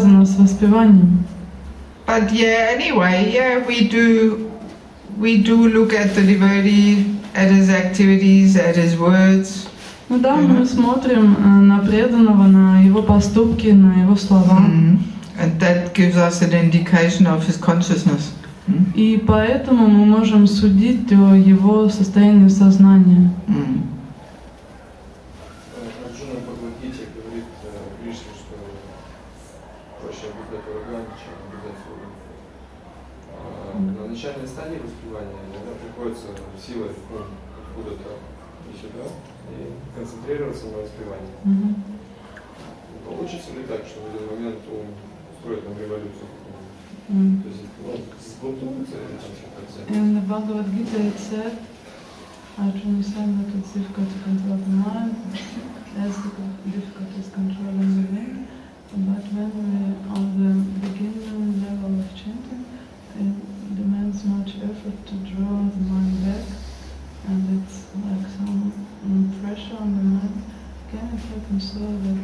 с воспеванием. But yeah, anyway, yeah, we do look at the devotee, at his activities, at his words. Ну да, мы смотрим на преданного, на его поступки, на его слова. And that gives us an indication of his consciousness. И поэтому мы можем судить о его состоянии сознания. Арджуна Бхагавад-гите говорит Кришне, что проще обладать врагами, чем обладать врагами. На начальной стадии воспевания иногда приходится силой откуда-то и сюда и концентрироваться на воспевании. Получится ли так, что в один момент он устроит нам революцию? То есть, сбунтуется или там что-то? In the Bhagavad Gita it said, Arjuna said that it's difficult to control the mind, as difficult as controlling the wind, but when we are on the beginning level of chanting, it demands much effort to draw the mind back, and it's like some pressure on the mind. Can it happen so that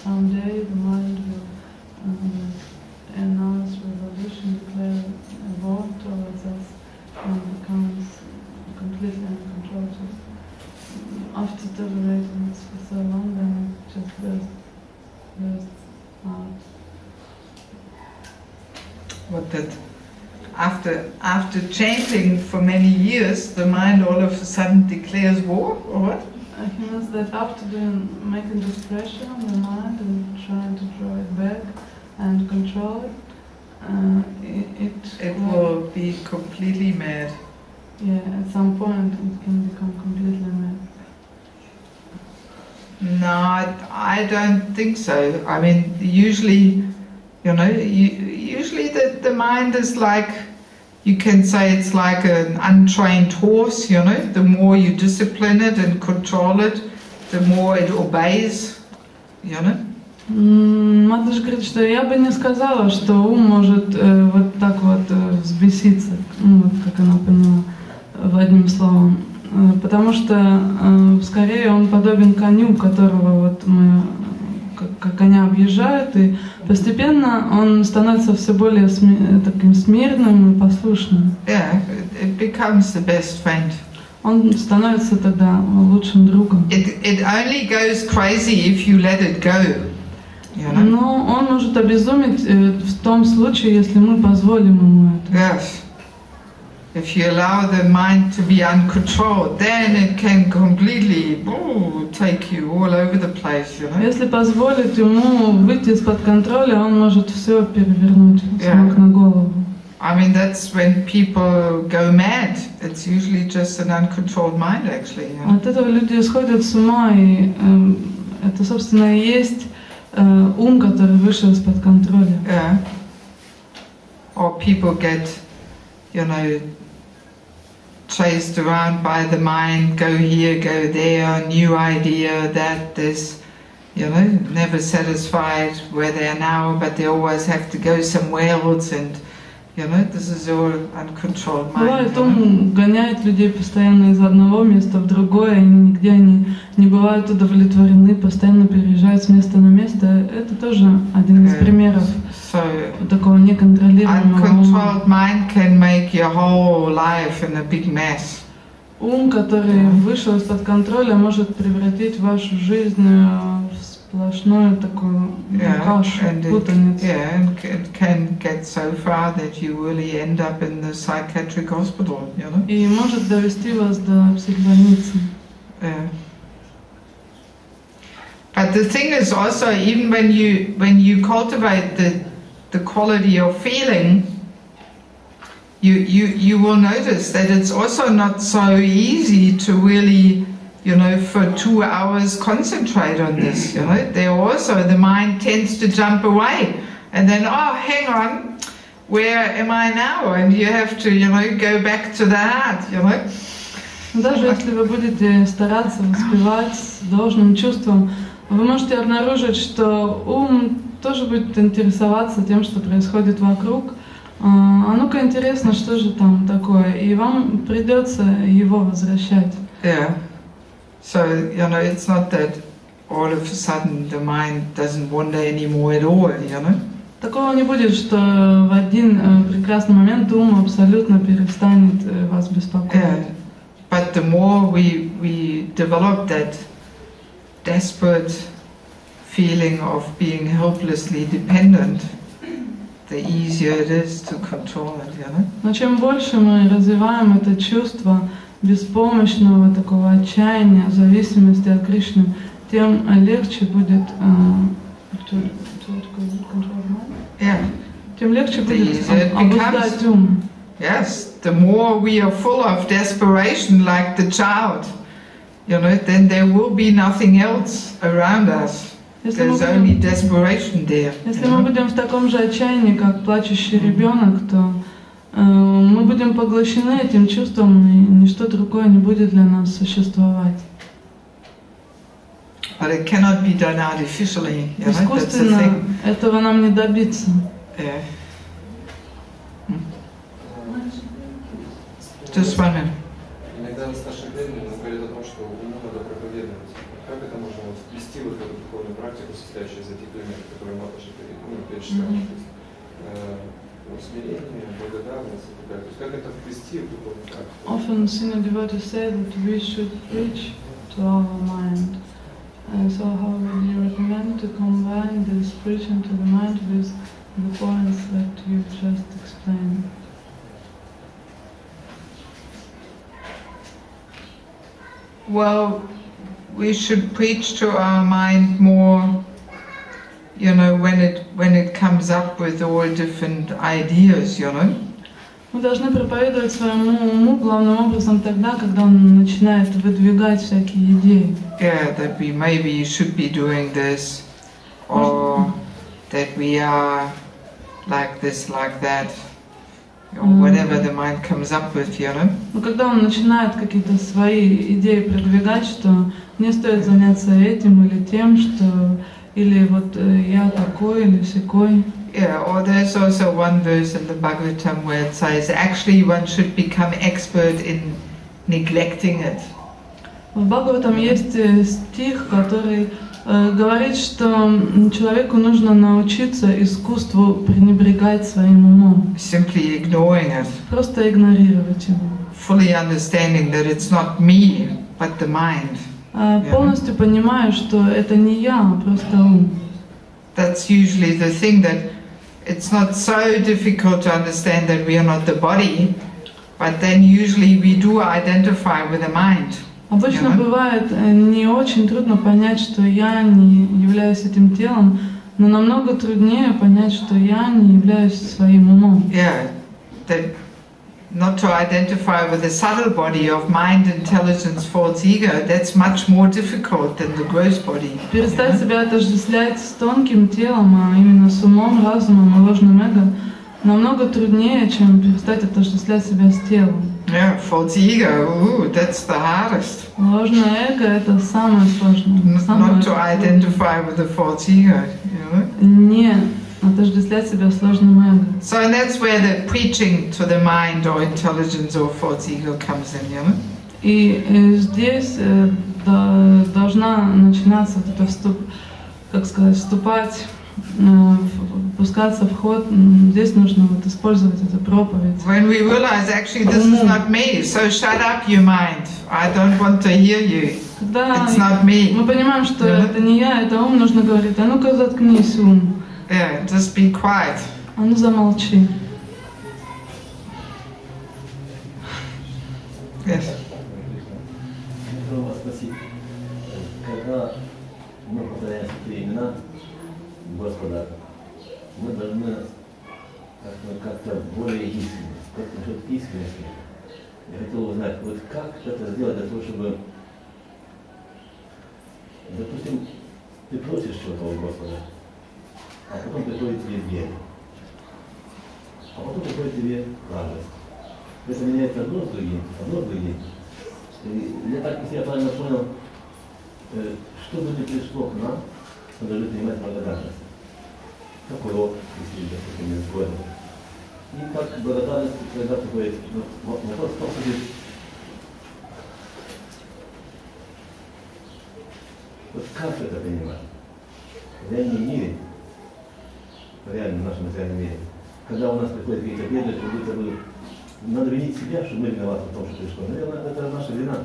someday the mind will announce revolution, declare a war towards us, and becomes completely uncontrolled? After tolerating it for so long, then it just bursts out. What that? After chanting for many years, the mind all of a sudden declares war, or what? He means that after making this pressure on the mind and trying to draw it back and control it, it will be completely mad. Yeah, at some point it can become completely mad. No, I don't think so. I mean, usually, usually the mind is like, you can say it's like an untrained horse, the more you discipline it and control it, the more it obeys, Матаджи говорит, что я бы не сказала, что ум может вот так вот взбеситься, вот как она поняла, в одним словом. Потому что скорее он подобен коню, которого вот мы как коня объезжают, и постепенно он становится все более таким смиренным и послушным. Yeah, it becomes the best friend. Он становится тогда лучшим другом. It only goes crazy if you let it go. Но он может обезуметь в том случае, если мы позволим ему это. Yes. If you allow the mind to be uncontrolled, then it can completely take you all over the place, Если позволить ему выйти из-под контроля, он может все перевернуть с ног на голову. I mean, that's when people go mad. It's usually just an uncontrolled mind, actually. От этого люди сходят с ума, и это, собственно, и есть ум, который вышел из-под контроля. Yeah. Or people get, chased around by the mind, go here, go there, new idea, that, this, never satisfied where they are now, but they always have to go somewhere else, and, this is all uncontrolled mind. Бывает, ум гоняет людей постоянно из одного места в другое, и нигде они не бывают удовлетворены, постоянно переезжают с места на место. Это тоже один из примеров такого неконтролируемого ума. Uncontrolled mind can make your whole life in a big mess. Ум, который вышел из-под контроля, может превратить вашу жизнь в сплошную такую кашу, путаницу. And it can get so far that you really end up in the psychiatric hospital, И может довести вас до психбольницы. But the thing is also, even when you cultivate the quality of feeling, you will notice that it's also not so easy to really, for 2 hours concentrate on this. There also the mind tends to jump away, and then hang on, where am I now? And you have to go back to the heart. Даже если вы будете стараться воспевать с должным чувством, вы можете обнаружить, что ум тоже будет интересоваться тем, что происходит вокруг. А ну-ка интересно, что же там такое, и вам придется его возвращать. Yeah. So it's not that all of a sudden the mind doesn't wander anymore at all, you know? Такого не будет, что в один прекрасный момент ум абсолютно перестанет вас беспокоить. Yeah. But the more we develop that desperate feeling of being helplessly dependent, the easier it is to control it, you know? Но чем больше мы развиваем это чувство беспомощного такого отчаяния, зависимости от Кришны, тем легче будет Yeah. тем легче The будет easier it обуздать ум. Yes, the more we are full of desperation like the child, you know, then there will be nothing else around us. There's only desperation there. Если мы будем в таком же отчаянии, как плачущий ребенок, то мы будем поглощены этим чувством, и ничто другое не будет для нас существовать. But it cannot be done artificially, you know, that's the Искусственно thing. этого нам не добиться. Yeah. Just one minute. Иногда с нашим временем говорят о том, что уму надо проповедовать. Как это можно ввести вот в эту духовную практику, состоящую из этих элементов, которые Маташа перечисляла? Смирение, благодарность и так далее. То есть как это ввести в духовную практику? Often senior devotees say that we should preach to our mind. So how would you recommend to combine this preaching to the mind with the points that you just explained? Well, we should preach to our mind more, you know, when it comes up with all different ideas, you know. Мы должны проповедовать своему уму главным образом тогда, когда он начинает выдвигать всякие идеи. Yeah, that we maybe should be doing this, or that we are like this, like that, or whatever the mind comes up with, you know. Но когда он начинает какие-то свои идеи продвигать, что мне стоит заняться этим или тем, что или вот я такой или сякой. Yeah, or there's also one verse in the Bhagavatam where it says actually one should become expert in neglecting it. В Бхагаватам есть стих, который говорит, что человеку нужно научиться искусству пренебрегать своим умом. Simply ignoring it. Просто игнорировать его. Fully understanding that it's not me, but the mind. Полностью понимаю, что это не я, а просто ум. That's usually the thing that it's not so difficult to understand that we are not the body, but then usually we do identify with the mind. Обычно бывает не очень трудно понять, что я не являюсь этим телом, но намного труднее понять, что я не являюсь своим умом. Yeah, that not to identify with the subtle body of mind, intelligence, false ego, that's much more difficult than the gross body. Перестать себя отождествлять с тонким телом, а именно с умом, разумом и ложным эго, намного труднее, чем перестать отождествлять себя с телом. Yeah, false ego, that's the hardest. Ложное эго — это самое сложное. Not to identify with the false ego, you know? Не отождествлять себя с ложным эго. So that's where the preaching to the mind or intelligence or false ego comes in, you know? И здесь должна начинаться вот это как сказать, вступать, пускаться в ход. Здесь нужно вот использовать эту проповедь. When we realize actually this is not me, so shut up your mind. I don't want to hear you. It's not me. Мы понимаем, что это не я, это ум, нужно говорить. А ну-ка заткнись, ум. Yeah, just be quiet. А ну замолчи. Yes. Когда мы повторяем святые имена Господа, мы должны как-то более искренне. Как насчет искренности? Я хотел узнать, вот как это сделать для того, чтобы, допустим, ты просишь чего-то у Господа, а потом приходит тебе гнев, а потом приходит тебе радость. Это меняется одно с другим, одно с другим. И я так, если я правильно понял, что бы ни пришло к нам, мы должны принимать благодарность. Как урок, если допустим, не сгоден. И как благодарность, когда приходит вопрос в том, что Вот как это понимать? В реальном мире, в реальном нашем материальном мире, когда у нас приходят какие-то беды, как будто бы надо винить себя, что мы виноваты в том, что пришло. Наверное, это наша вина,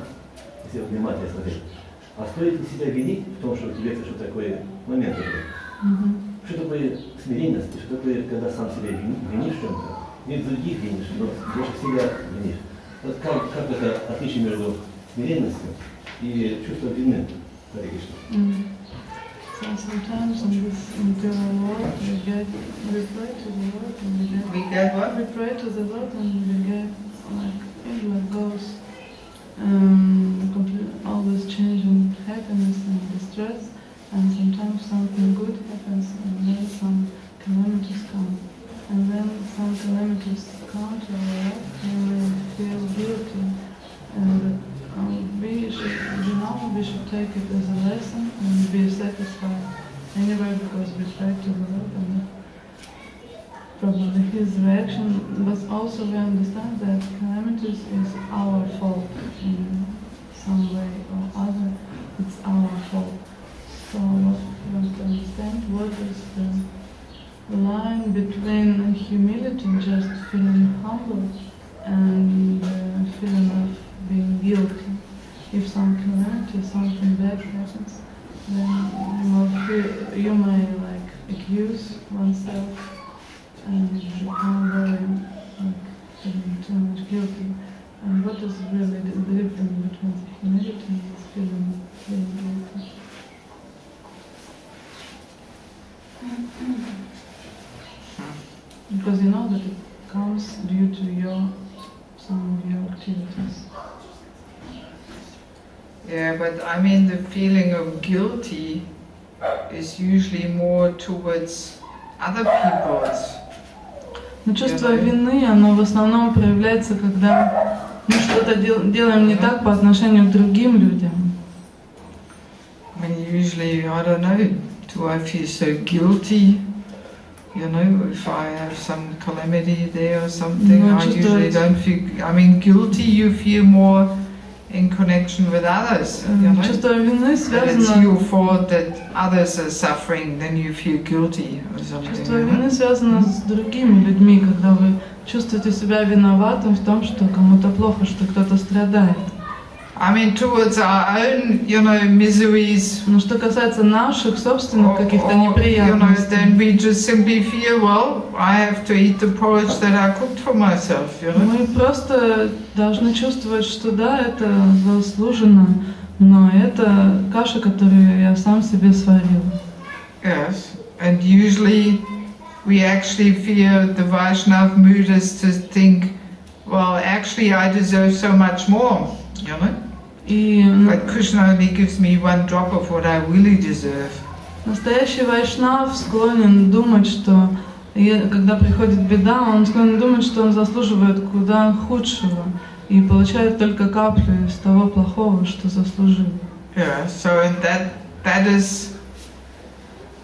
если внимательно смотреть. А стоит ли себя винить в том, что у тебя что такое момент такой? Что такое смиренность, что такое, когда сам себя винишь в чем-то? Не других винишь, но больше себя винишь. Вот как это отличие между смиренностью и чувством вины? So sometimes in this material world we pray to the Lord and We get what? we pray to the Lord and we get like goes always changing happiness and distress, and sometimes something good happens and then some calamities come. And when some calamities come to our life, we may feel guilty, and we should take it as a lesson and be satisfied anyway, because we pray to the Lord and probably His reaction. But also we understand that calamities is our fault in some way or other. It's our fault. So we have to understand what is the line between humility, just feeling humble, and the feeling of being guilty. If some calamity, something bad happens, then you may accuse oneself and become very feeling too much guilty. And what is really the difference between humility and feeling guilty? Because you know that it comes due to some of your activities. Yeah, but I mean the feeling of guilty is usually more towards other people's. Но чувство вины, оно в основном проявляется, когда мы что-то делаем не так по отношению к другим людям. I mean, usually, I don't know, do I feel so guilty? You know, if I have some calamity there or something, I usually don't feel. I mean, guilty you feel more in connection with others. You know? Чувство вины связано. And it's your fault that others are suffering, then you feel guilty or something. Чувство вины связано с другими людьми, когда вы чувствуете себя виноватым в том, что кому-то плохо, что кто-то страдает. I mean, towards our own, miseries. Но что касается наших собственных каких-то неприятностей, then we just simply feel, well, I have to eat the porridge that I cooked for myself. Мы просто должны чувствовать, что да, это заслуженно, но это каша, которую я сам себе сварил. Yes, and usually we actually feel the Vaishnav mood is to think, well, actually I deserve so much more. But Krishna only gives me one drop of what I really deserve. Настоящий вайшнав склонен думать, что когда приходит беда, он склонен думать, что он заслуживает куда худшего и получает только каплю из того плохого, что заслужил. Yeah, so that is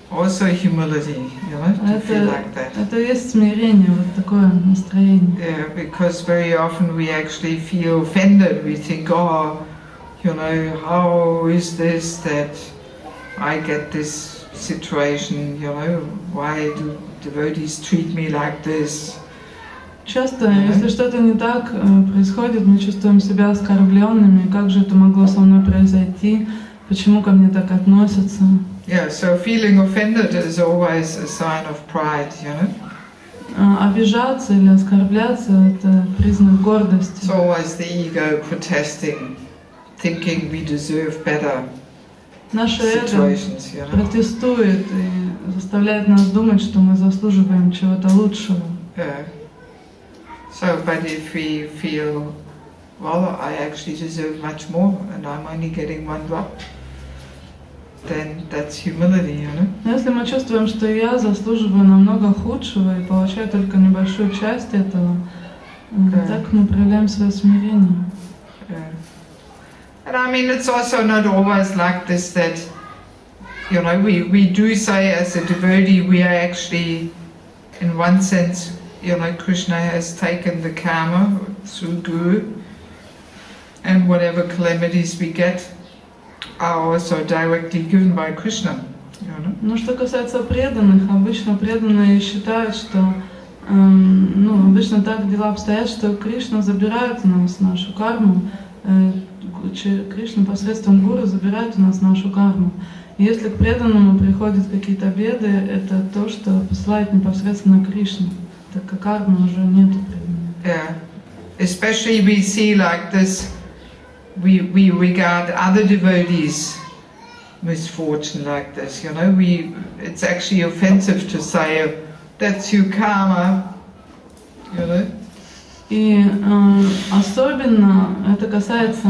also humility, to feel like that. Это есть смирение, вот такое настроение. Yeah, because very often we actually feel offended. We think, oh, how is this that I get this situation? Why do devotees treat me like this? Часто, если что-то не так происходит, мы чувствуем себя оскорбленными. Как же это могло со мной произойти? Почему ко мне так относятся? Yeah, so feeling offended is always a sign of pride, Обижаться или оскорбляться — это признак гордости. It's always the ego protesting, thinking we deserve better Наше эго situations, протестует и заставляет нас думать, что мы заслуживаем чего-то лучшего. Yeah. So, but if we feel, well, I actually deserve much more, and I'm only getting one drop, then that's humility, Но если мы чувствуем, что я заслуживаю намного худшего и получаю только небольшую часть этого, так мы проявляем свое смирение. And I mean, it's also not always like this that, we do say as a devotee, we are actually, in one sense, Krishna has taken the karma through Guru, and whatever calamities we get, are also directly given by Krishna. Но что касается преданных, обычно преданные считают, что обычно так дела обстоят, что Кришна забирает у нас нашу карму, Кришна посредством гуру забирает у нас нашу карму. И если к преданному приходят какие-то беды, это то, что посылает непосредственно Кришна, так как кармы уже нету преданного. Yeah. Especially we see like this, we regard other devotees' misfortune like this, it's actually offensive to say, that's your karma, И особенно это касается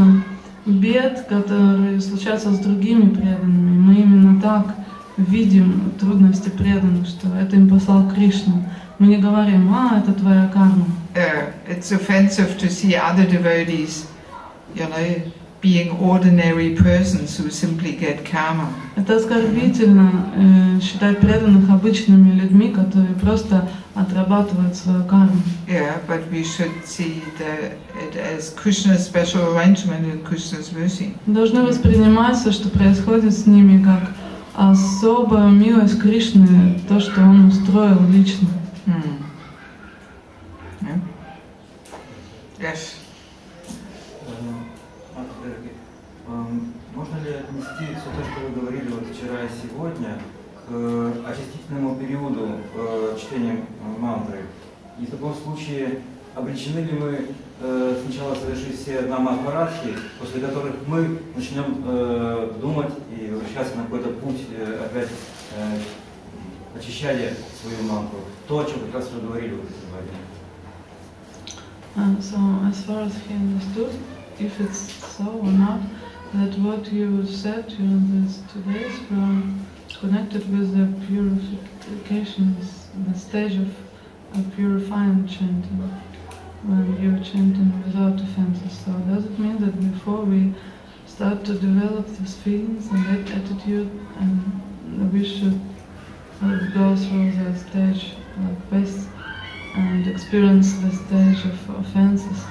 бед, которые случаются с другими преданными. Мы именно так видим трудности преданных, что это им послал Кришна. Мы не говорим, это твоя карма. It's offensive to see other devotees, being ordinary persons who simply get karma. Это оскорбительно считать преданных обычными людьми, которые просто отрабатывают свою карму. Yeah, but we should see it as Krishna's special arrangement and Krishna's mercy. Должны восприниматься, что происходит с ними, как особая милость Кришны, то, что он устроил лично. Yeah. Yes. Можно ли отнести все то, что вы говорили вчера и сегодня, к очистительному периоду чтения мантры? И в таком случае обречены ли мы сначала совершить все намапарадхи, после которых мы начнем думать и возвращаться на какой-то путь опять очищали свою мантру? То, о чем как раз вы говорили сегодня. So, as far as he understood, if it's so or not, that what you said during these 2 days were connected with the purification, the stage of purifying chanting, when you're chanting without offenses. So does it mean that before we start to develop these feelings and that attitude, and we should go through the stage like this and experience the stage of offenses?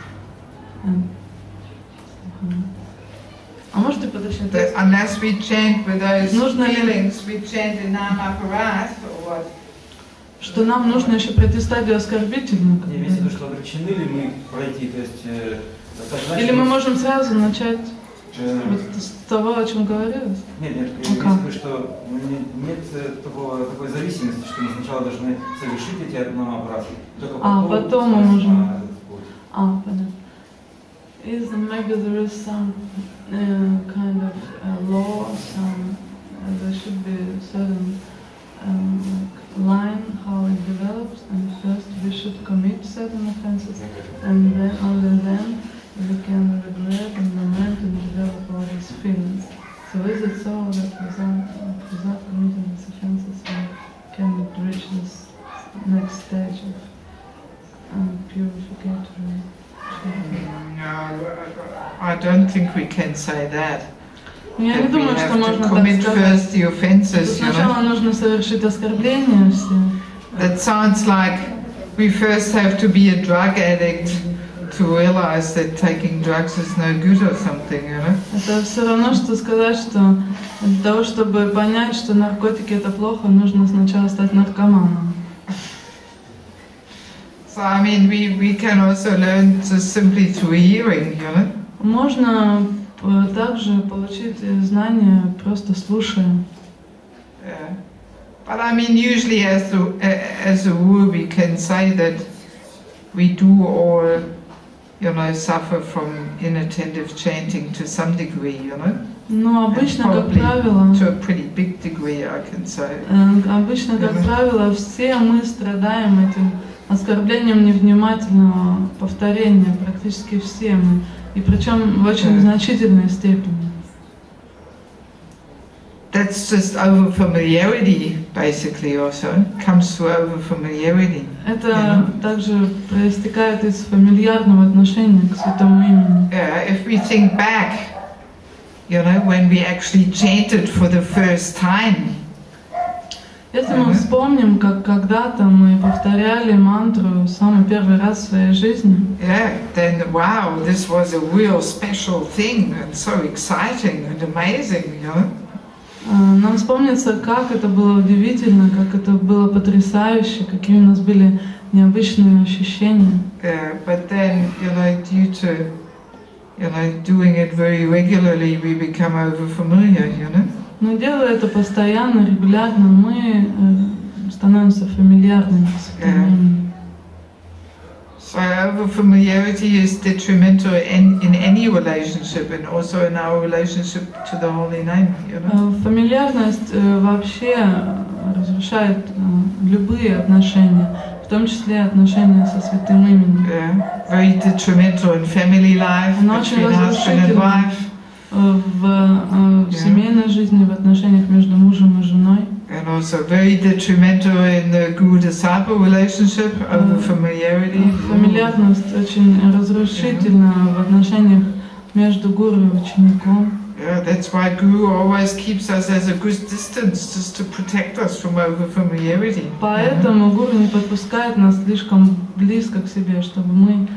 А можете подождать? Unless we chant with those feelings, we chant in Namaparat or what? Что нам нужно еще пройти стадию оскорбительную? Я имею в виду, что обречены ли мы пройти, то есть... Или мы можем сразу начать с того, о чем говорилось? Нет, я имею в виду, что нет такой зависимости, что мы сначала должны совершить эти намапарадхи, только потом мы можем... понятно. Is maybe there is some kind of law, there should be a certain line how it develops, and first we should commit certain offenses, and then only then we can regret and lament and develop all these feelings. So is it so that without committing these offenses we can reach this next stage of purificatory? No, I don't think we can say that. Я не думаю, что можно так сказать. Сначала нужно совершить оскорбление все. That sounds like we first have to be a drug addict to realize that taking drugs is no good or something, Это все равно, что сказать, что для того, чтобы понять, что наркотики это плохо, нужно сначала стать наркоманом. So I mean, we can also learn just simply through hearing, Можно также получить знания просто слушая. Yeah. But I mean, usually as a rule, we can say that we do all, suffer from inattentive chanting to some degree, Но обычно, как правило, to a pretty big degree, I can say. Обычно, как правило, все мы страдаем этим оскорблением невнимательного повторения, практически все мы, и причем в очень значительной степени. That's just over familiarity, basically, also comes through over familiarity. Это также проистекает из фамильярного отношения к святому имени. If we think back, when we actually chanted for the first time. Если мы вспомним, как когда-то мы повторяли повторяли мантру самый первый раз в своей жизни, then wow, this was a real special thing and so exciting and amazing, you know. Нам вспомнится, как это было удивительно, как это было потрясающе, какие у нас были необычные ощущения. But then, you know, due to, you know, doing it very regularly, we become over-familiar, you know. Но делая это постоянно, регулярно, мы становимся фамильярными с этим временем. So over-familiarity is detrimental in any relationship and also in our relationship to the holy name, you know. Фамильярность вообще разрушает любые отношения, в том числе отношения со святым именем. Very detrimental in family life, between husband and wife. В семейной жизни, в отношениях между мужем и женой. And also very detrimental in the guru-disciple relationship, over familiarity. Фамильярность очень разрушительна в отношениях между гуру и учеником. That's why Guru always keeps us at a good distance, just to protect us from over familiarity. Поэтому гуру не подпускает нас слишком близко к себе, чтобы мы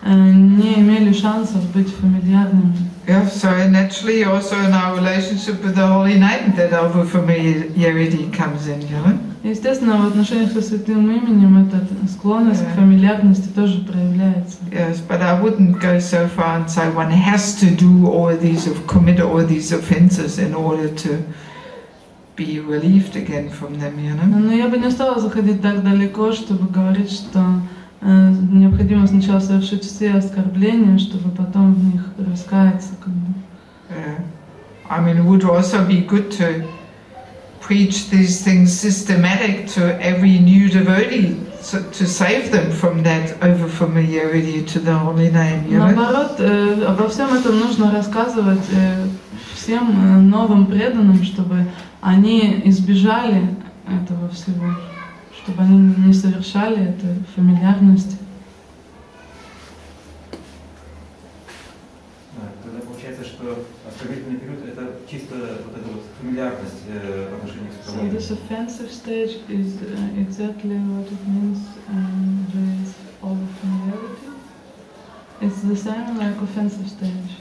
не имели шансов быть фамильярными. So naturally also in our relationship with the holy name that over familiarity comes in, you know. Естественно, в отношениях со святым именем эта склонность к фамильярности тоже проявляется. Yes, but I wouldn't go so far and say one has to do all these, commit all these offenses in order to be relieved again from them, you know. Но я бы не стала заходить так далеко, чтобы говорить, что необходимо сначала совершить все оскорбления, чтобы потом в них раскаяться, как бы. I mean, it would also be good to preach these things systematic to every new devotee, so to save them from that over familiarity to the holy name, you know. Наоборот, обо всем этом нужно рассказывать всем новым преданным, чтобы они избежали этого всего, чтобы они не совершали этой фамильярности. Тогда получается, что оскорбительный период — это чисто вот эта вот фамильярность в отношениях с So this offensive stage is exactly what it means with over familiarity. It's the same like offensive stage.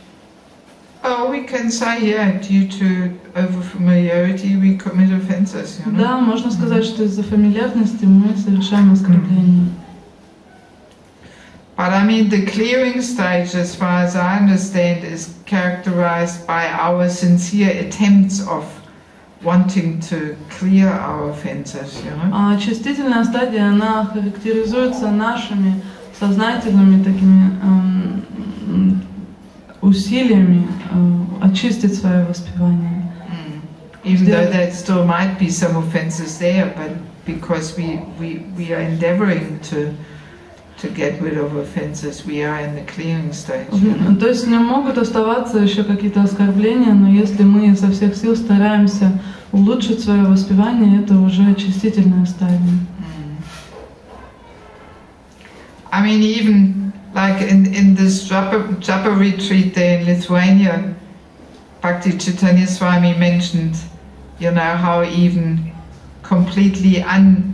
Oh, we can say, yeah, due to over familiarity we commit offenses, you know. Да, можно сказать, что из-за фамильярности мы совершаем оскорбления. But I mean, the clearing stage, as far as I understand, is characterized by our sincere attempts of wanting to clear our offenses, you know. А очистительная стадия, она характеризуется нашими сознательными такими усилиями очистить свое воспевание. Even though there still might be some offenses there, but because we are endeavoring to get rid of offenses, we are in the clearing stage. То есть не могут оставаться еще какие-то оскорбления, но если мы со всех сил стараемся улучшить свое воспевание, это уже очистительная стадия. I mean, even like in this Japa retreat there in Lithuania, Bhakti Chaitanya Swami mentioned, you know, how even completely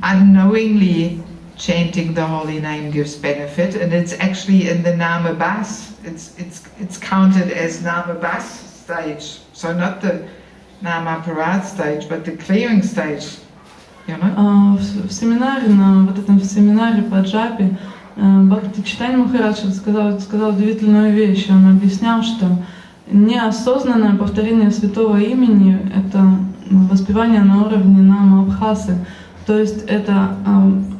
unknowingly chanting the holy name gives benefit, and it's actually in the Namabas. It's counted as Namabas stage, so not the Namaparat stage, but the clearing stage, you know. В семинаре, на вот этом семинаре по джапе, Бхакти Чайтанья Махарадж сказал удивительную вещь. Он объяснял, что неосознанное повторение святого имени — это воспевание на уровне Нама-Абхасы, то есть это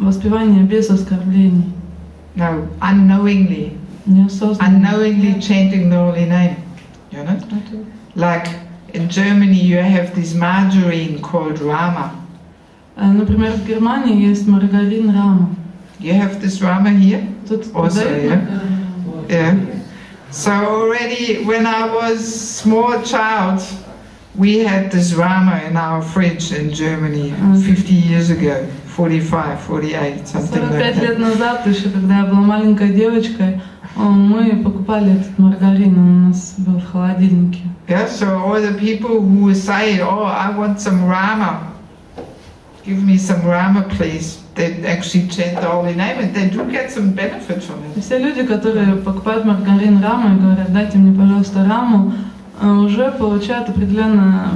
воспевание без оскорблений. No, unknowingly. Unknowingly chanting the holy name, you know. Like in Germany, you have this margarine called Rama. Например, в Германии есть маргарин Рама. You have this Rama here? Also, yeah. So already when I was small child, we had this Rama in our fridge in Germany 50 years ago, 45, 48, something like that. 45 лет назад, еще когда я была маленькой девочкой, мы покупали этот маргарин, он у нас был в холодильнике. Yeah, so all the people who say, "Oh, I want some Rama, give me some Rama, please." they actually chant the holy name, and they do get some benefit from И it. все люди, которые покупают маргарин Раму и говорят, дайте мне, пожалуйста, Раму, уже получают определенное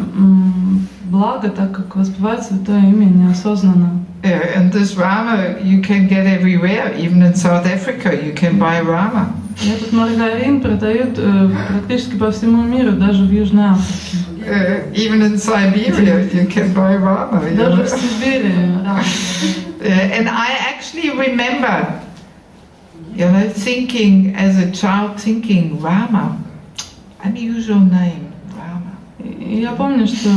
благо, так как воспевают святое имя неосознанно. Yeah, and this Rama you can get everywhere, even in South Africa you can buy Rama. И этот маргарин продают практически по всему миру, даже в Южной Африке. Even in Siberia you can buy Rama. You Даже в know? Сибири Рама. And I actually remember, you know, thinking as a child, thinking Rama, unusual name, Rama. И я помню, что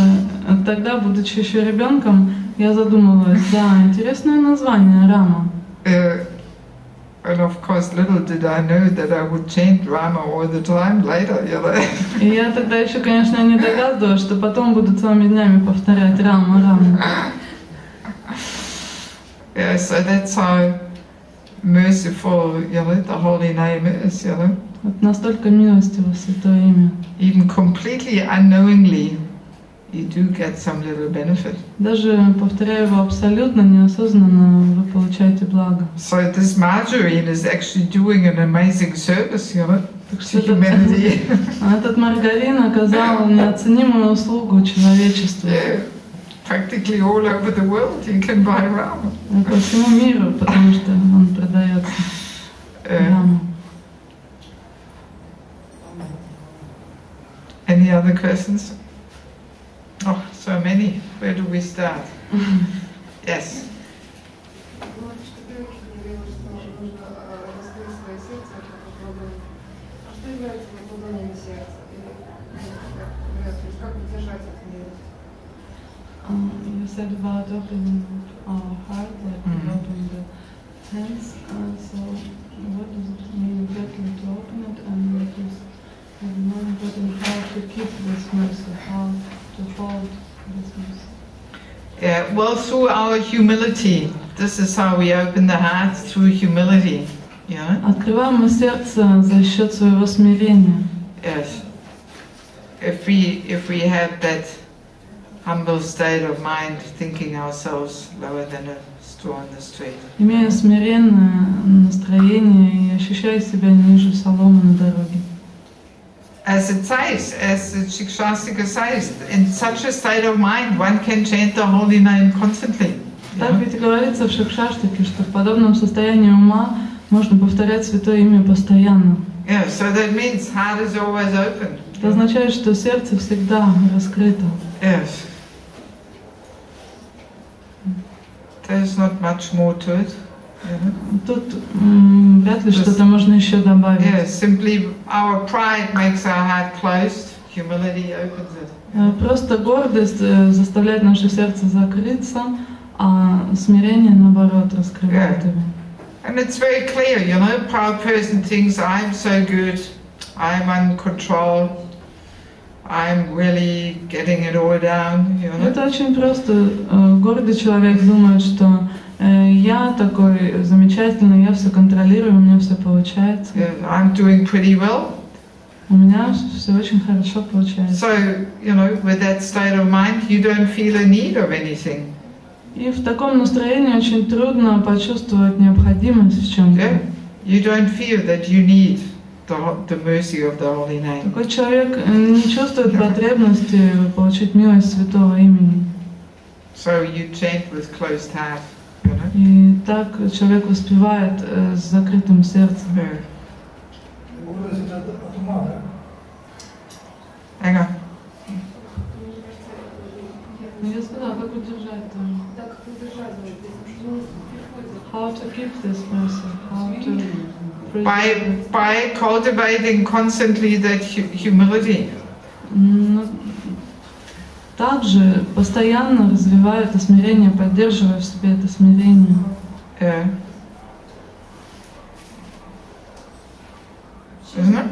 тогда, будучи еще ребенком, я задумалась, да, интересное название Рама. And of course, little did I know that I would chant Rama all the time later, you know. И я тогда еще, конечно, не догадывалась, что потом буду целыми днями повторять Рама, Рама. Yeah, so that's how merciful, you know, the holy name is, you know. Вот настолько милостиво святое имя. Even completely unknowingly, you do get some little benefit. Даже повторяя его абсолютно неосознанно, вы получаете благо. So this margarine is actually doing an amazing service, you know, Так to что humanity. этот маргарин оказал неоценимую услугу человечеству. Yeah, practically all over the world you can buy Rama. По всему миру, потому что он продается. Рама. Any other questions? Oh, so many. Where do we start? Yes. You said about opening our heart, like opening the hands. So, what does it mean exactly to open it, and what is more important, how to keep this mercy, how to hold this mercy? Yeah, well, through our humility. This is how we open the heart, through humility. Yeah. Открываем мы сердце за счет своего смирения. Yes. If we have that humble state of mind, thinking ourselves lower than a straw on the street. Имея смиренное настроение и ощущая себя ниже соломы на дороге. As it says, as the Shikshastika says, in such a state of mind, one can chant the holy name constantly. Так ведь говорится в Шикшаштаке, что в подобном состоянии ума можно повторять святое имя постоянно. Yeah, so that means heart is always open. Это означает, что сердце всегда раскрыто. Yes. There's not much more to it. Тут вряд ли что-то можно еще добавить. Yeah, simply our pride makes our heart closed, humility opens it. Просто гордость заставляет наше сердце закрыться, а смирение, наоборот, раскрывает его. And it's very clear, you know, a proud person thinks, I'm so good, I'm in control, I'm really getting it all down, you know. Это очень просто. Гордый человек думает, что я такой замечательный, я все контролирую, у меня все получается. Yeah, I'm doing pretty well. У меня все очень хорошо получается. So, you know, with that state of mind, you don't feel a need of anything. И в таком настроении очень трудно почувствовать необходимость в чем-то. Yeah? You don't feel that you need the mercy of the holy name. Такой человек не чувствует потребности получить милость святого имени. So you chant with closed heart, you know. И так человек воспевает с закрытым сердцем. Yeah. Hang on. Я сказала, как удержать там? How to keep this mercy? How to By cultivating constantly that humility. Также постоянно развивая это смирение, поддерживая в себе это смирение. Yeah. Isn't it?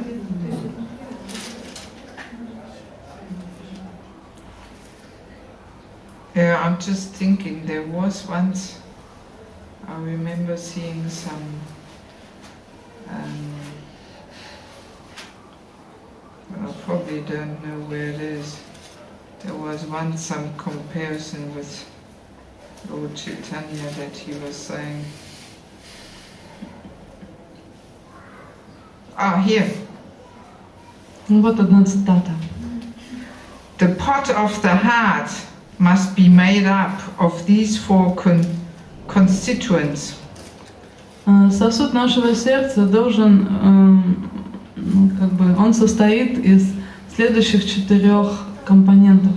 Yeah, I'm just thinking, there was once, I remember seeing some I probably don't know where it is. There was once some comparison with Lord Chaitanya that he was saying. Ah, here. Вот одна цитата. The pot of the heart must be made up of these four constituents. Сосуд нашего сердца должен, он состоит из следующих 4 компонентов.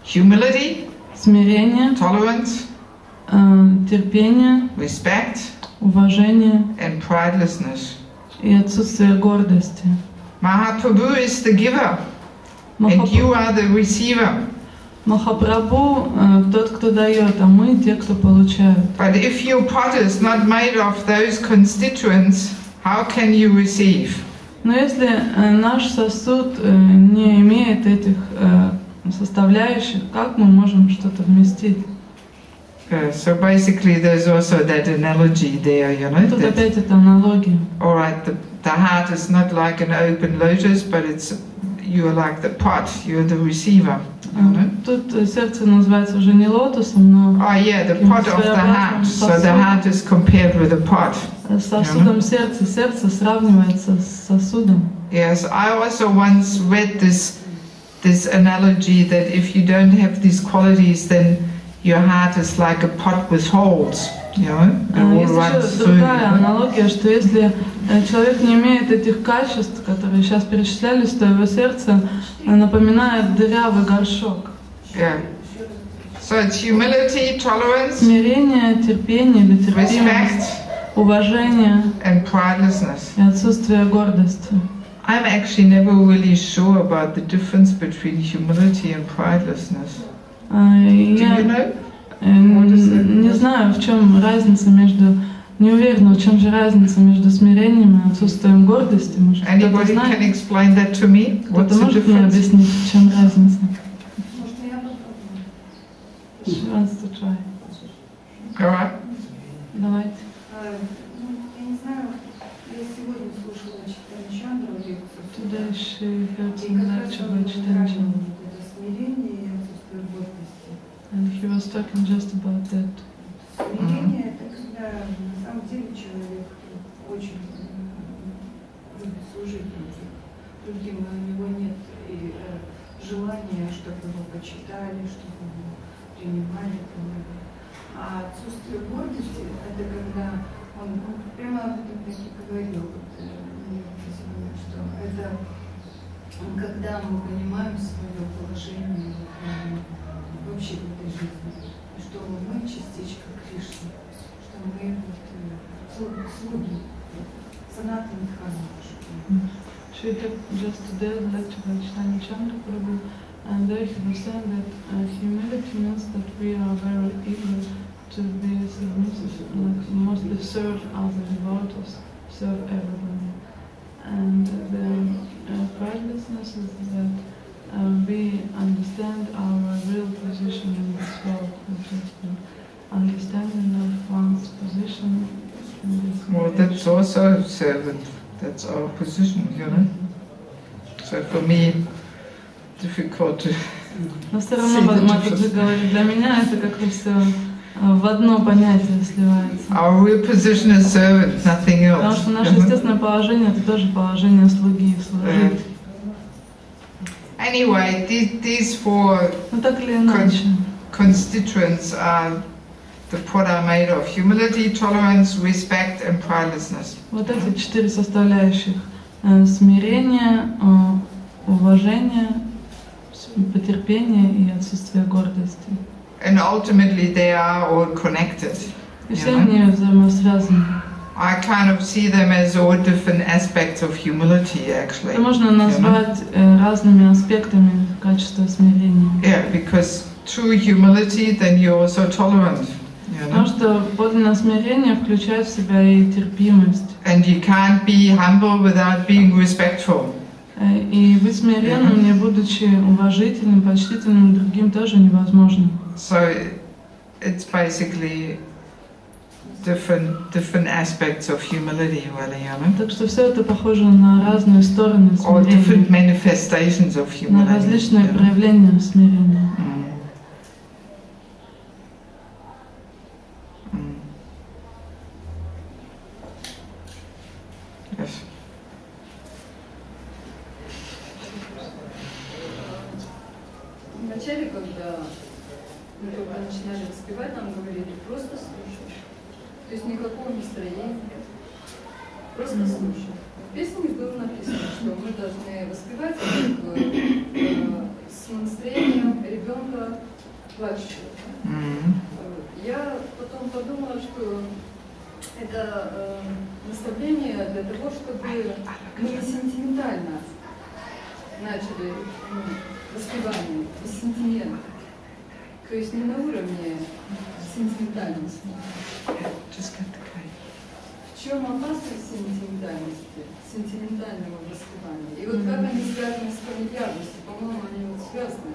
Humility, смирение, tolerance, терпение, respect, уважение and pridelessness. и отсутствие гордости. Mahaprabhu is the giver, and you are the receiver. Махапрабху тот, кто дает, а мы те, кто получают. But if your pot is not made of those constituents, how can you receive? Но если наш сосуд не имеет этих составляющих, как мы можем что-то вместить? So basically, there's also that analogy there, you know. Тут опять эта аналогия. All right, the heart is not like an open lotus, but you're like the pot, you're the receiver. Тут сердце называется уже не лотосом, но the pot of the heart. So the heart is compared with a pot. Сосудом сердца. Сердце сравнивается с сосудом. Yes, I also once read this analogy that if you don't have these qualities, then your heart is like a pot with holes. You know, Есть еще другая аналогия, что если человек не имеет этих качеств, которые сейчас перечислялись, то его сердце напоминает дырявый горшок. Yeah. So it's humility, tolerance, смирение, терпение или терпимость, respect, уважение and pridelessness. И отсутствие гордости. I'm actually never really sure about the difference between humility and pridelessness. Do you know? Не знаю, в чем разница между... Не уверена, в чем же разница между смирением и отсутствием гордости. Может, кто-то знает? Can explain that to me? Кто-то может мне объяснить, в чем разница? Может, я попробую? She wants to try. All right. Давайте. Я не знаю, я сегодня слушала Чайтанью лекцию. Today she heard И some как раз lecture он by Chaitanji. это смирение и отсутствие гордости. And he was talking just about that. Смирение — это когда на самом деле человек очень любит служить другим, но у него нет и желания, чтобы его почитали, чтобы его принимали. А отсутствие гордости — это когда он прямо об этом таки говорил, что это когда мы понимаем свое положение вообще в этой жизни, что мы частичка Кришны, что мы слуги Санатана Дхармы. She took just today the lecture by Chaitanya Chandra Prabhu, and there he was saying that humility means that we are very eager to be submissive, like mostly serve other devotees, serve everybody. And the pridelessness is that we understand our real position in this world, which is the understanding of one's position in this world. Well, that's also servant. That's our position, you know. So for me, difficult to. Но все равно, Матаджи говорит, для меня это как-то все в одно понятие сливается. Our real position is servant, nothing else. Потому что наше естественное положение это тоже положение слуги, служить. Anyway, these four constituents are the pot are made of: humility, tolerance, respect, and pridelessness. Вот эти 4 составляющих: смирение, уважение, потерпение и отсутствие гордости. And ultimately, they are all connected. И все они взаимосвязаны. I kind of see them as all different aspects of humility, actually. Это можно назвать разными аспектами качества смирения. Yeah, because true humility, then you're also tolerant. Потому что подлинное смирение включает в себя и терпимость. And you can't be humble without being respectful. И быть смиренным, не будучи уважительным, почтительным другим, тоже невозможно. So it's basically different aspects of humility, really, you know. Так что все это похоже на разные стороны смирения. Or different manifestations of humility. На различные проявления смирения. Yes. Вначале, когда мы только начинали воспевать, нам говорили просто слушай. То есть никакого настроения, просто слушай. В песне было написано, что мы должны воспевать с настроением ребенка плачущего. Я потом подумала, что это наставление для того, чтобы мы не сентиментально начали воспевание, без сентимента. То есть не на уровне сентиментальности. В чем опасность сентиментальности, сентиментального воспевания? И вот как они связаны с фамильярностью? По-моему, они вот связаны.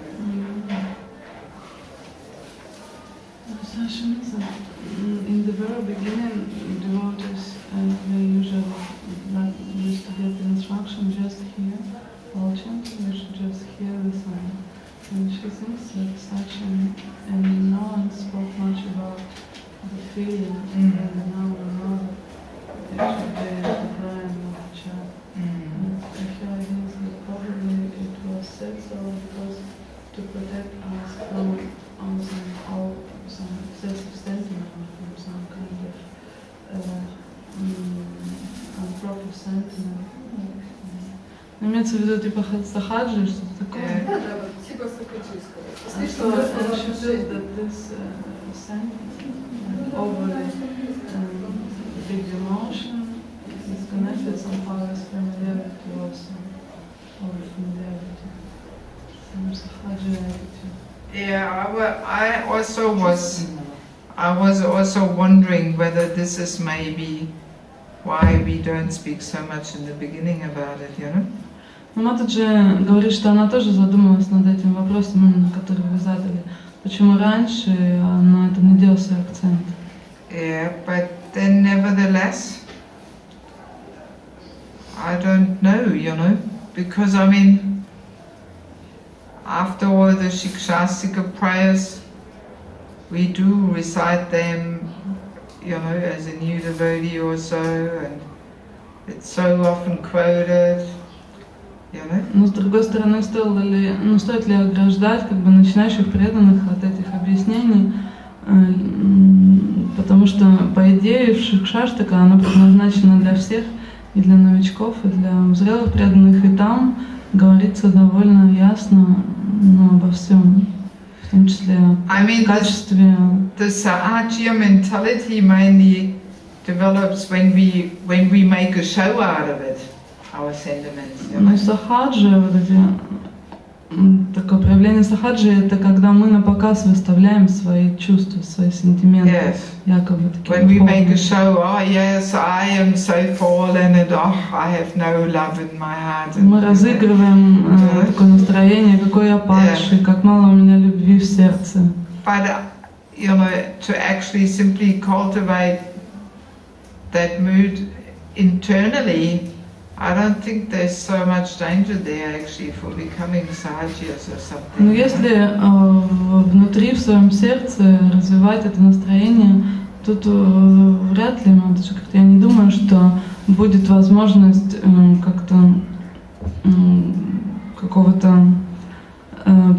In the very beginning, devotees they usually used to get the instruction just hear while chanting. You should just hear the song. And she thinks that Sachin and no one spoke much about the feeling and the now and now. It should be the crying of the child. I feel like that probably it was said so because to protect us from some excessive sentiment, from some kind of improper sentiment. Имеется в виду типа сахаджи, что-то такое? Да, да, вот типа сахаджистского. And she says that this sentiment, overly big emotion, is connected somehow with familiarity also, or familiarity, some sahaja attitude. Yeah, I was also wondering whether this is maybe why we don't speak so much in the beginning about it, you know? Мама тут же говорит, что она тоже задумалась над этим вопросом, который вы задали. Почему раньше на этом не делался акцент? Yeah, but then nevertheless, I don't know, you know, because I mean, after all the Shikshastika prayers, we do recite them, you know, as a new devotee or so, and it's so often quoted, you know. Но с другой стороны, стоит ли ограждать как бы начинающих преданных от этих объяснений, потому что по идее Шикшаштака она предназначена для всех, и для новичков, и для зрелых преданных, и там говорится довольно ясно, обо всем, в том числе о качестве. The Sahajya mentality mainly develops when we make a show out of it, our sentiments. Ну, сахаджи, вот эти, такое проявление сахаджи, это когда мы на показ выставляем свои чувства, свои сентименты, yes. якобы такие. When we make a show, oh yes, I am so fallen, and oh, I have no love in my heart. Мы разыгрываем такое настроение, какой я падший, как мало у меня любви в сердце. But you know, to actually simply cultivate that mood internally, I don't think there's so much danger there actually for becoming sahajas or something. Но если внутри, в своем сердце развивать это настроение, тут вряд ли, я не думаю, что будет возможность как-то какого-то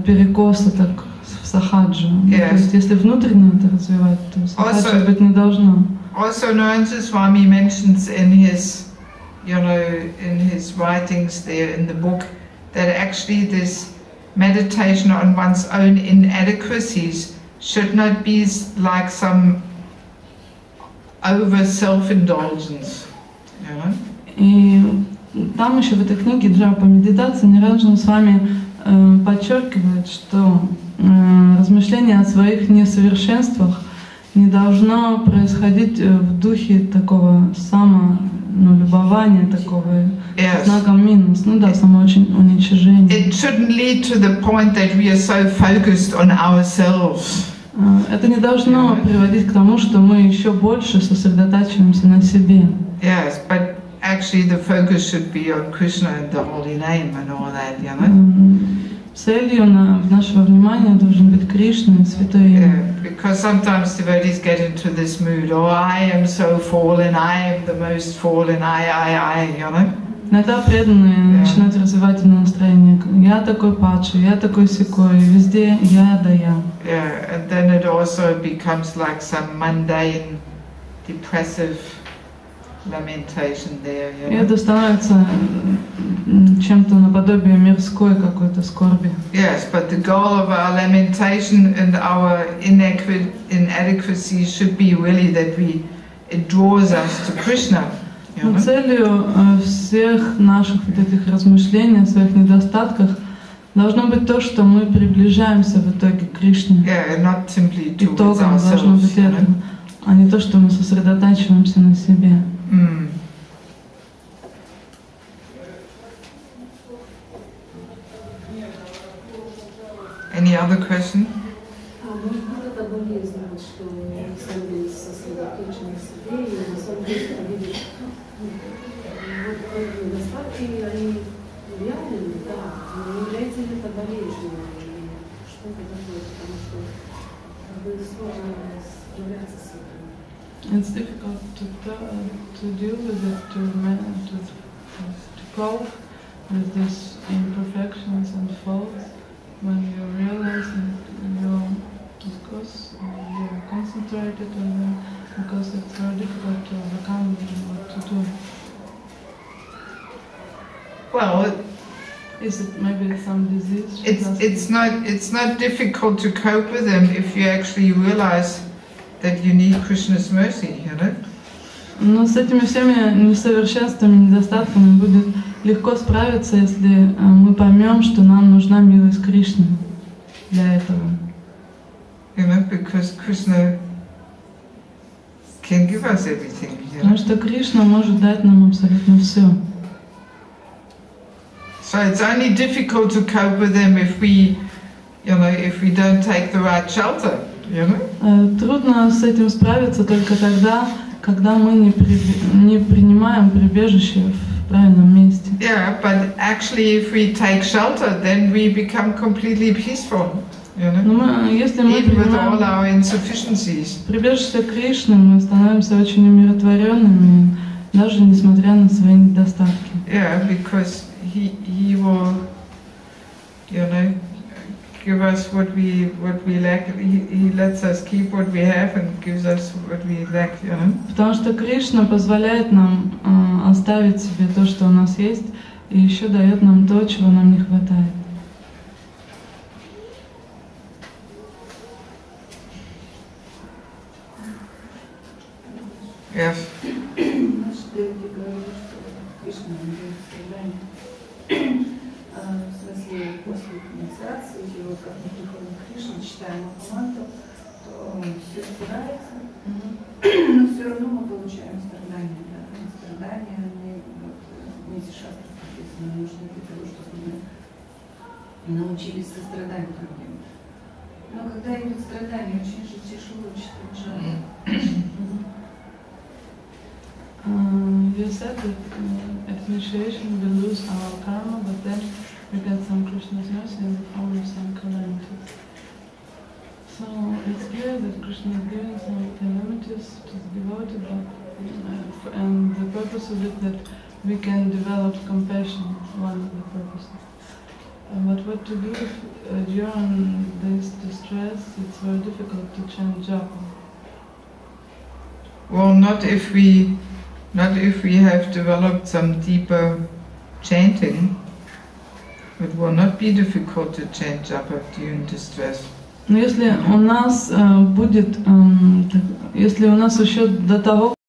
перекоса так в сахаджу. Yes. То есть если внутренне это развивать, то сахаджа быть не должно. Also, Narayan Swami mentions in his, you know, in his writings there in the book, that actually this meditation on one's own inadequacies should not be like some over self-indulgence, you know. И там еще в этой книге «Джапа медитация» Ниранджан с вами подчеркивает, что размышление о своих несовершенствах не должно происходить в духе такого самолюбования, такого знаком минус, самоуничижения. It shouldn't lead to the point that we are so focused on ourselves. Это не должно приводить к тому, что мы еще больше сосредотачиваемся на себе. Yes, but actually the focus should be on Krishna and the holy name and all that, you know. целью нашего внимания должен быть Кришна и Святое Имя. Because sometimes devotees get into this mood, oh, I am so fallen, I am the most fallen, I, you know. Иногда преданные начинают развивать это настроение. Я такой падший, я такой сякой, везде я да я. Yeah, and then it also becomes like some mundane, depressive lamentation there. И это становится чем-то наподобие мирской какой-то скорби. Yes, but the goal of our lamentation and our inadequacy should be really that it draws us to Krishna. Но целью всех наших вот этих размышлений о своих недостатках должно быть то, что мы приближаемся в итоге к Кришне. Yeah, not simply towards Итогом должно быть это, а не то, что мы сосредотачиваемся на себе. Any other question? Может быть, это болезнь, что на самом деле сосредоточены в себе, и на самом деле это видит недостатки, они реальны, да, но является ли это болезнью, или что это такое, потому что как бы сложно справляться с этим. It's difficult to deal with it, to cope with these imperfections and faults when you realize that you're, of course, you're concentrated on them, because it's very difficult to overcome what to do. Well, is it maybe some disease? It's not difficult to cope with them if you actually realize that you need Krishna's mercy, you know. Но с этими всеми несовершенствами, недостатками будет легко справиться, если мы поймем, что нам нужна милость Кришны для этого. You know, because Krishna can give us everything. You know? Потому что Кришна может дать нам абсолютно все. So it's only difficult to cope with them if we don't take the right shelter, you know. Трудно с этим справиться только тогда, когда мы не принимаем прибежище в правильном месте. Yeah, but actually, if we take shelter, then we become completely peaceful, you know. Но если мы Even with all принимаем our insufficiencies. прибежище Кришны, мы становимся очень умиротворенными, даже несмотря на свои недостатки. Yeah, because he will, you know, give us what we lack. He lets us keep what we have and gives us what we lack, you know. Потому что Кришна позволяет нам оставить себе то, что у нас есть, и еще дает нам то, чего нам не хватает. Yes. В смысле, после инициации, или вот как мы приходим к Кришне, читаем Махамантру, то все стирается, но все равно мы получаем страдания. Да? Страдания, они, вот, эти шастры написаны, нужны для того, чтобы мы научились сострадать другим. Но когда идут страдания, очень же тяжело читать жалобы. You said that at initiation we lose our karma, but then we get some Krishna's mercy in the form of some calamities. So it's clear that Krishna is giving some calamities to the devotee, and the purpose of it that we can develop compassion, one of the purposes. But what to do if during this distress it's very difficult to chant japa? Well, not if we have developed some deeper chanting. It will not be difficult to chant japa during distress. Но если у нас будет, если у нас еще до того